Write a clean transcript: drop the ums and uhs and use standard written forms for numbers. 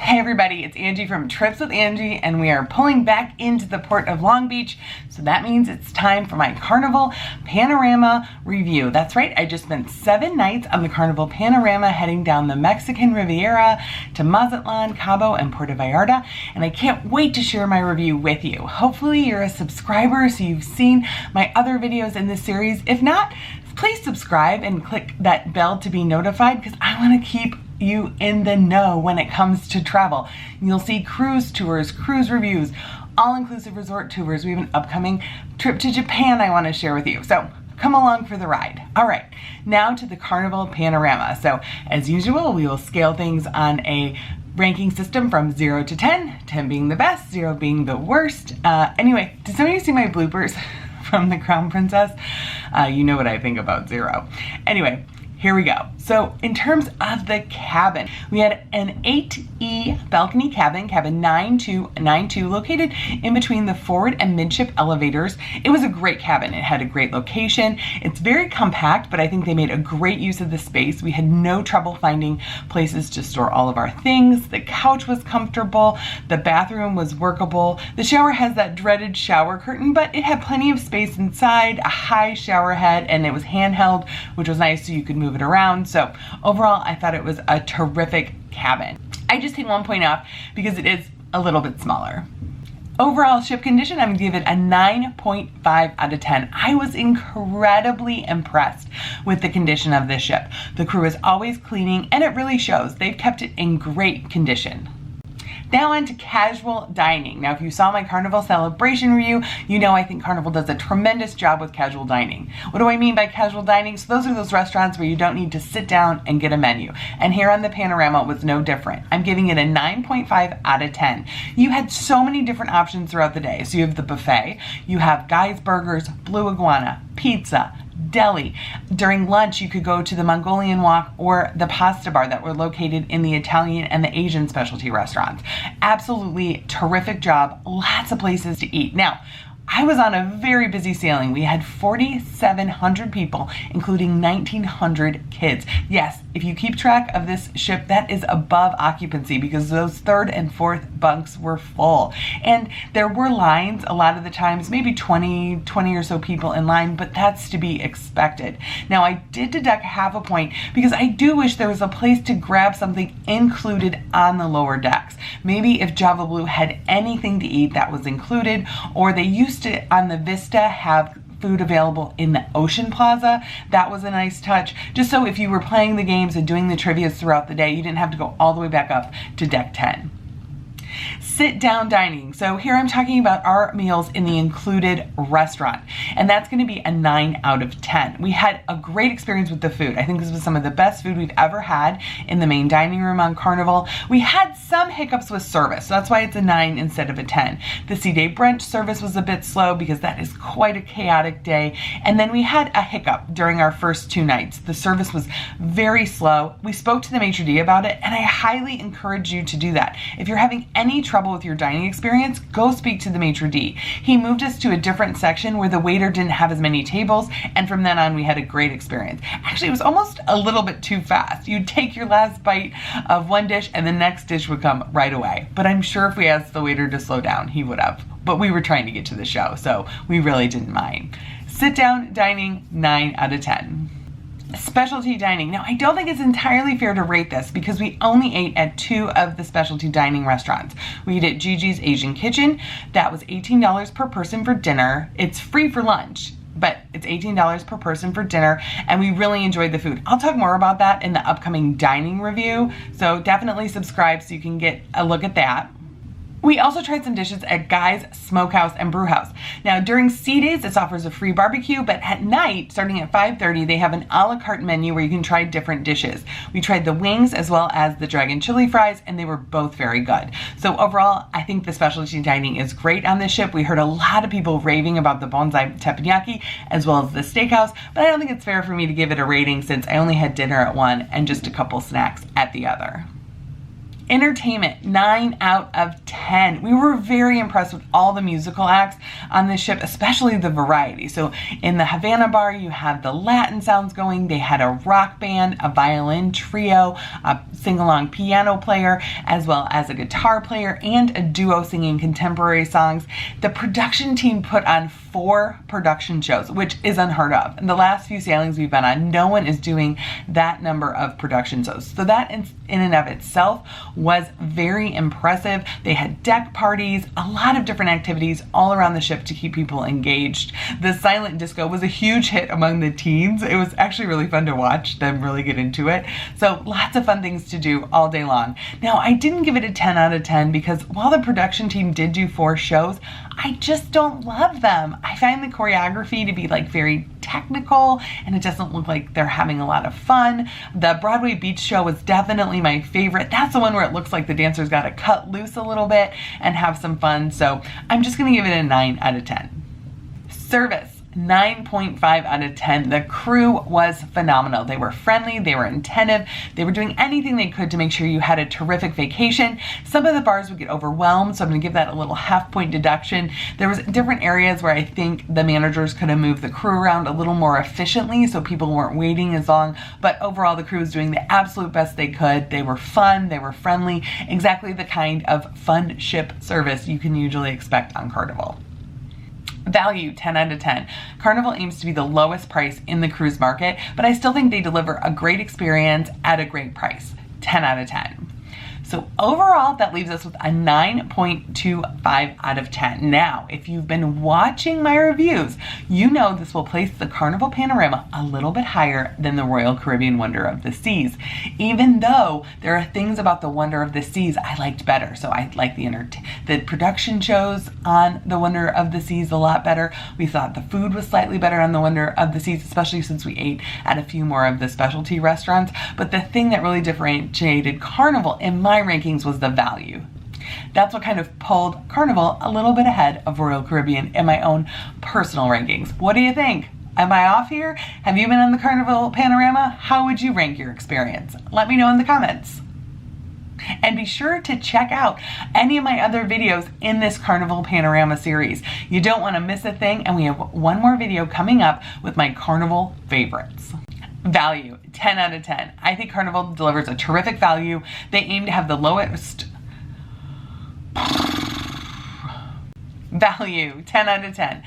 Hey everybody, it's Angie from Trips with Angie, and we are pulling back into the port of Long Beach. So that means it's time for my Carnival Panorama review. That's right, I just spent 7 nights on the Carnival Panorama heading down the Mexican Riviera to Mazatlan, Cabo, and Puerto Vallarta, and I can't wait to share my review with you. Hopefully you're a subscriber so you've seen my other videos in this series. If not, please subscribe and click that bell to be notified because I want to keep you in the know when it comes to travel. You'll see cruise tours, cruise reviews, all-inclusive resort tours. We have an upcoming trip to Japan I want to share with you. So come along for the ride. All right, now to the Carnival Panorama. So as usual, we will scale things on a ranking system from 0 to 10, 10 being the best, 0 being the worst. Anyway, did somebody see my bloopers from the Crown Princess? You know what I think about 0. Anyway, here we go. So in terms of the cabin, we had an 8E balcony cabin, cabin 9292, located in between the forward and midship elevators. It was a great cabin. It had a great location. It's very compact, but I think they made a great use of the space. We had no trouble finding places to store all of our things. The couch was comfortable. The bathroom was workable. The shower has that dreaded shower curtain, but it had plenty of space inside, a high shower head, and it was handheld, which was nice so you could move it around. So overall, I thought it was a terrific cabin. I just take one point off because it is a little bit smaller. Overall ship condition, I'm gonna give it a 9.5 out of 10. I was incredibly impressed with the condition of this ship. The crew is always cleaning and it really shows. They've kept it in great condition. Now on to casual dining. Now if you saw my Carnival Celebration review, you know I think Carnival does a tremendous job with casual dining. What do I mean by casual dining? So those are those restaurants where you don't need to sit down and get a menu. And here on the Panorama it was no different. I'm giving it a 9.5 out of 10. You had so many different options throughout the day. So you have the buffet, you have Guy's Burgers, Blue Iguana, pizza, deli. During lunch, you could go to the Mongolian Walk or the pasta bar that were located in the Italian and the Asian specialty restaurants. Absolutely terrific job. Lots of places to eat. Now, I was on a very busy sailing. We had 4,700 people, including 1,900 kids. Yes, if you keep track of this ship, that is above occupancy because those 3rd and 4th bunks were full. And there were lines a lot of the times, maybe 20 or so people in line, but that's to be expected. Now, I did deduct half a point because I do wish there was a place to grab something included on the lower decks. Maybe if Java Blue had anything to eat, that was included, or they used to, on the Vista, have food available in the Ocean Plaza. That was a nice touch. Just so if you were playing the games and doing the trivias throughout the day, you didn't have to go all the way back up to deck 10. Sit down dining. So here I'm talking about our meals in the included restaurant, and that's going to be a 9 out of 10. We had a great experience with the food. I think this was some of the best food we've ever had in the main dining room on Carnival. We had some hiccups with service, so that's why it's a 9 instead of a 10. The sea day brunch service was a bit slow because that is quite a chaotic day, and then we had a hiccup during our first 2 nights. The service was very slow. We spoke to the maitre d' about it, and I highly encourage you to do that. If you're having any trouble with your dining experience, go speak to the maitre d'. He moved us to a different section where the waiter didn't have as many tables, and from then on we had a great experience. Actually, it was almost a little bit too fast. You'd take your last bite of one dish and the next dish would come right away. But I'm sure if we asked the waiter to slow down, he would have. But we were trying to get to the show, so we really didn't mind. Sit down dining, 9 out of 10. Specialty dining. Now, I don't think it's entirely fair to rate this because we only ate at 2 of the specialty dining restaurants. We ate at Gigi's Asian Kitchen. That was $18 per person for dinner. It's free for lunch, but it's $18 per person for dinner, and we really enjoyed the food. I'll talk more about that in the upcoming dining review, so definitely subscribe so you can get a look at that. We also tried some dishes at Guy's Smokehouse and Brewhouse. Now, during sea days, this offers a free barbecue, but at night, starting at 5:30, they have an a la carte menu where you can try different dishes. We tried the wings as well as the dragon chili fries, and they were both very good. So overall, I think the specialty dining is great on this ship. We heard a lot of people raving about the bonsai teppanyaki as well as the steakhouse, but I don't think it's fair for me to give it a rating since I only had dinner at one and just a couple snacks at the other. Entertainment, 9 out of 10. We were very impressed with all the musical acts on this ship, especially the variety. So in the Havana bar, you have the Latin sounds going. They had a rock band, a violin trio, a sing-along piano player, as well as a guitar player, and a duo singing contemporary songs. The production team put on 4 production shows, which is unheard of. In the last few sailings we've been on, no one is doing that number of production shows. So that in and of itself was very impressive. They had deck parties, a lot of different activities all around the ship to keep people engaged. The silent disco was a huge hit among the teens. It was actually really fun to watch them really get into it. So lots of fun things to do all day long. Now, I didn't give it a 10 out of 10 because while the production team did do 4 shows, I just don't love them. I find the choreography to be like very technical and it doesn't look like they're having a lot of fun. The Broadway Beach show was definitely my favorite. That's the one where it looks like the dancers got to cut loose a little bit and have some fun. So I'm just gonna give it a 9 out of 10. Service. 9.5 out of 10. The crew was phenomenal. They were friendly, they were attentive, they were doing anything they could to make sure you had a terrific vacation. Some of the bars would get overwhelmed, so I'm gonna give that a little half-point deduction. There was different areas where I think the managers could have moved the crew around a little more efficiently so people weren't waiting as long, but overall the crew was doing the absolute best they could. They were fun, they were friendly, exactly the kind of fun ship service you can usually expect on Carnival. Value, 10 out of 10. Carnival aims to be the lowest price in the cruise market, but I still think they deliver a great experience at a great price. 10 out of 10. So overall, that leaves us with a 9.25 out of 10. Now, if you've been watching my reviews, you know this will place the Carnival Panorama a little bit higher than the Royal Caribbean Wonder of the Seas, even though there are things about the Wonder of the Seas I liked better. So I like the production shows on the Wonder of the Seas a lot better. We thought the food was slightly better on the Wonder of the Seas, especially since we ate at a few more of the specialty restaurants. But the thing that really differentiated Carnival in my rankings was the value. That's what kind of pulled Carnival a little bit ahead of Royal Caribbean in my own personal rankings. What do you think? Am I off here? Have you been on the Carnival Panorama? How would you rank your experience? Let me know in the comments. And be sure to check out any of my other videos in this Carnival Panorama series. You don't want to miss a thing, and we have one more video coming up with my Carnival favorites. Value, 10 out of 10. I think Carnival delivers a terrific value. They aim to have the lowest value, 10 out of 10.